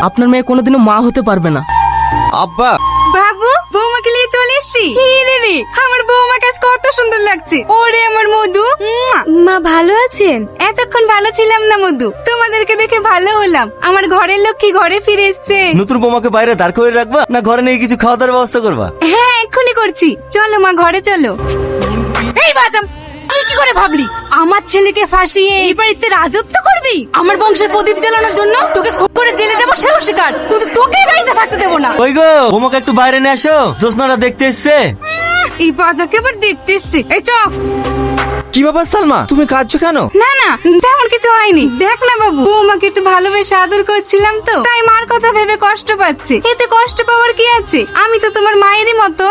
আপনার মেয়ে কোনোদিনও মা হতে পারবে না। আব্বা বাবু, বৌমাকে নিয়ে চলে এসছি। দিদি, আমার বৌমা কাজ কত সুন্দর লাগছে। ওরে আমার মধু, মা ভালো আছেন? এতক্ষণ ভালো ছিলাম না মধু, তোমাদেরকে দেখে ভালো হলাম। আমার ঘরের লক্ষ্মী ঘরে ফিরে এসছে। নতুন বৌমাকে বাইরে দাঁড় করে রাখবা না ঘরে নিয়ে কিছু খাওয়া দাওয়ার ব্যবস্থা করবা? হ্যাঁ, এক্ষুনি করছি। চলো মা, ঘরে চলো। এই বাজাম, তুই কি করে ভাবলি আমার ছেলেকে ফাঁসিয়ে এই বাড়িতে রাজত্ব করবি? আমার বংশের প্রদীপ জ্বালানোর জন্য তোকে খুব করে জেলে যাবো সেও শিকার, কিন্তু তোকে এই বাড়িতে থাকতে দেবো না। ওই গো, বৌমাকে একটু বাইরে নিয়ে আসো, জোসনাটা দেখতে এসছে। এই বাজাকে আবার দেখতে এসছে। এই চপ। কি ব্যাপার সালমা, তুমি কাঁদছো কেন? না না, তেমন কিছু হয়নি। দেখ না বাবু, বৌমাকে একটু ভালোবেসে আদর করছিলাম তো, তাই মার কথা ভেবে কষ্ট পাচ্ছে। এতে কষ্ট পাওয়ার কি আছে? আমি তো তোমার মায়েরই মতো।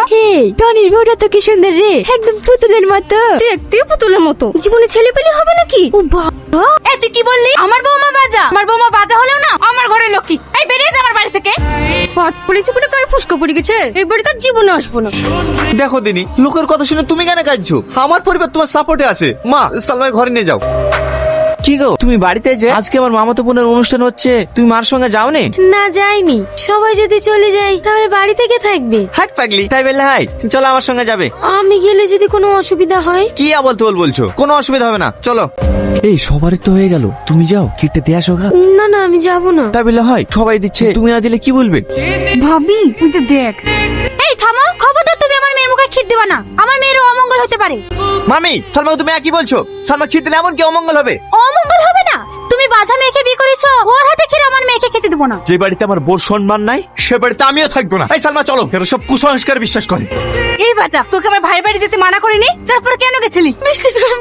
টনির বউটা তো কি সুন্দর রে, একদম পুতুলের মতো। দেখতেও পুতুলের মতো। জীবনে ছেলে পেলে হবে নাকি? ও বাবা, এ তুই কি বললি? আমার বৌমা বাজা? আমার বৌমা বাজা হলেও না আমার ঘরের লক্ষ্মী। এই বেরিয়ে যা আমার বাড়ি থেকে। পাট পড়েছে বলে তাই ফুসকা পড়ে গেছে। এই বাড়িতে জীবনে আসবো না। দেখো দিনি, লোকের কথা শুনে তুমি কেন কাঁদছো? আমার পরিবার তোমার সাপোর্টে আছে। মা, সালমাকে ঘরে নিয়ে যাও। কি গো, তুমি বাড়িতে যে আজকে আমার মামাতো বোনের অনুষ্ঠান হচ্ছে, তুমি মার সঙ্গে যাওনি? না যাইনি। সবাই যদি চলে যায় তাহলে বাড়ি থেকে থাকবে। হাট পাগলি, তাই বললে হাই, চলো আমার সঙ্গে যাবে। আমি গেলে যদি কোনো অসুবিধা হয়? কি আবল তোল বলছো? কোনো অসুবিধা হবে না, চলো। এই সবারই তো হয়ে গেল, তুমি যাও কিটে দিয়ে আসো গা। না না, আমি যাব না। তাই বললে হয়? সবাই দিচ্ছে, তুমি না দিলে কি বলবে? ভাবি, তুই তো দেখ। এই থামো, খবরদার তুমি আমার মেয়ের মুখে খিদ দিবা না। আমার মেয়েরও অমঙ্গল হতে পারে। মামি, সালমাকে তুমি একই বলছো? সালমা খিদ দিলে এমন কি অমঙ্গল হবে? অমঙ্গল হবে না? তুমি বাজা মেয়েকে বিয়ে করেছো, ওর হাতে খেলে আমার মেয়েকে খেতে দেবো না। যে বাড়িতে আমার বোর সম্মান নাই, সে বাড়িতে আমিও থাকবো না। এই সালমা চলো, এরা সব কুসংস্কার বিশ্বাস করে। এই বাজা, তোকে আমার ভাই বাড়ি যেতে মানা করিনি, তারপর কেন গেছিলি?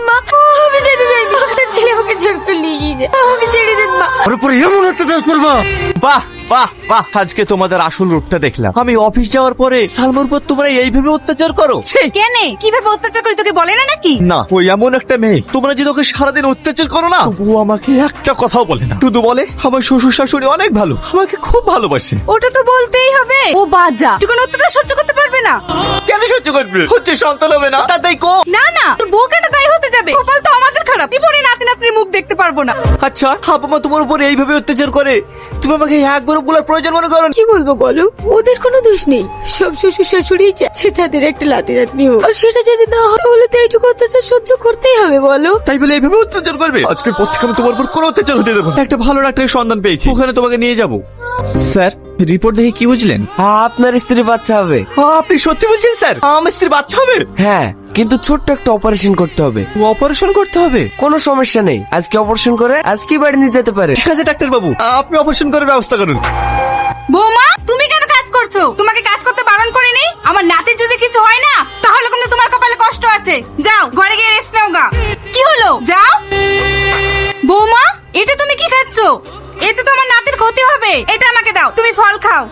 মা, আমি যেতে চাইনি। আপনার ছেলে আমাকে জোর করে নিয়ে গিয়েছে। আমাকে ছেড়ে দেন মা। ওর উপরে এমন অত্যাচার করবো? বাহ বাহ বাহ, আজকে তোমাদের আসল রূপটা দেখলাম। আমি অফিস যাওয়ার পরে সালমার উপর তোমরা এইভাবে অত্যাচার করো? ছি! কেনে কিভাবে অত্যাচার করি তোকে বলে না নাকি? না, ওই এমন একটা মেয়ে, তোমরা যদি ওকে সারাদিন অত্যাচার করো না, ও আমাকে একটা কথাও বলে না। শুধু বলে আমার শ্বশুর শাশুড়ি অনেক ভালো, আমাকে খুব ভালোবাসে। ওটা তো বলতেই হবে। ও বাজা, তুই কোনো অত্যাচার সহ্য করতে পারবে না। কেন সহ্য করবে? হচ্ছে সন্তান হবে না, তাতেই কো। না না, তোর বউ কেন তাই হতে যাবে? কপাল তো আমাদের খারাপ, জীবনে নাতি নাতনির মুখ দেখতে পারবো না। আচ্ছা, হাবমা তোমার উপর এইভাবে অত্যাচার করে, তুমি আমাকে একবার বলার প্রয়োজন মনে করো? কি বলবো বলো, ওদের কোনো দোষ নেই। সব শ্বশুর শাশুড়ি চাচ্ছে তাদের একটা লাতি নাতনি হোক, আর সেটা যদি না হয় তাহলে তো এইটুকু অত্যাচার সহ্য করতেই হবে বলো। তাই বলে এইভাবে অত্যাচার করবে? আজকের পর থেকে আমি তোমার উপর কোনো অত্যাচার হতে দেবো না। একটা ভালো ডাক্তারের সন্ধান পেয়েছি, ওখানে তোমাকে নিয়ে যাব। স্যার, রিপোর্ট দেখে কি বুঝলেন? আপনার স্ত্রী বাচ্চা হবে। আপনি সত্যি বলছেন স্যার? আমার স্ত্রী বাচ্চা হবে? হ্যাঁ, কিন্তু ছোট্ট একটা অপারেশন করতে হবে। অপারেশন করতে হবে? কোনো সমস্যা নেই, আজকে অপারেশন করে আজকেই বাড়ি নিয়ে যেতে পারে। ঠিক আছে ডাক্তার বাবু, আপনি অপারেশন করার ব্যবস্থা করুন। বৌমা, তুমি কেন কাজ করছো? তোমাকে কাজ করতে বারণ করিনি? আমার নাতির যদি কিছু হয় না, তাহলে কিন্তু তোমার কপালে কষ্ট আছে। যাও ঘরে গিয়ে রেস্ট নাও গা। কি হলো, যাও। বৌমা, এটা তুমি কি খাচ্ছো? এতে তো আমার নাতির ক্ষতি হবে। এটা আমাকে দাও, তুমি ফল খাও।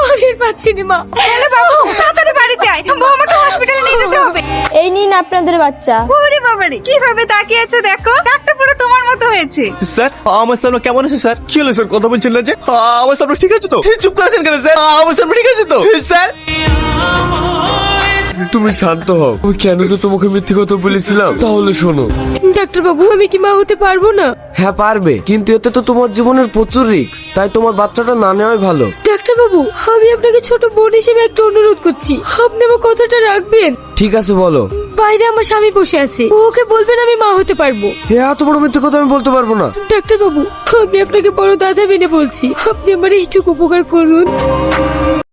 আমি পাচ্ছি না মা। হ্যালো বাবু, তাড়াতাড়ি বাড়িতে আয়, বৌমাকে হসপিটালে নিয়ে যেতে হবে। এই নিন আপনাদের বাচ্চা। ওরে বাবারে, কিভাবে তাকিয়ে আছে দেখো, ডাক্তার পুরো তোমার মতো হয়েছে। স্যার, আমার সালমা কেমন আছে স্যার? কি হলো স্যার, কথা বলছেন না যে? আমার সালমা ঠিক আছে তো? চুপ করেছেন কেন স্যার? আমার সালমা ঠিক আছে তো স্যার? তুমি শান্ত হও। আমি কেন যে তোমাকে মিথ্যে কথা বলেছিলাম তাহলে শোনো। ডাক্তার বাবু, আমি কি মা হতে পারবো না? হ্যাঁ পারবে, কিন্তু এতে তো তোমার জীবনের প্রচুর রিস্ক, তাই তোমার বাচ্চাটা না নেওয়াই ভালো। ডাক্তার বাবু, আমি আপনাকে ছোট বোন হিসেবে একটা অনুরোধ করছি, আপনি আমার কথাটা রাখবেন। ঠিক আছে বলো। বাইরে আমার স্বামী বসে আছে, ওকে বলবেন আমি মা হতে পারবো। এত বড় মিথ্যে কথা আমি বলতে পারবো না। ডাক্তার বাবু, আমি আপনাকে বড় দাদা মেনে বলছি, আপনি আমার এইটুকু উপকার করুন।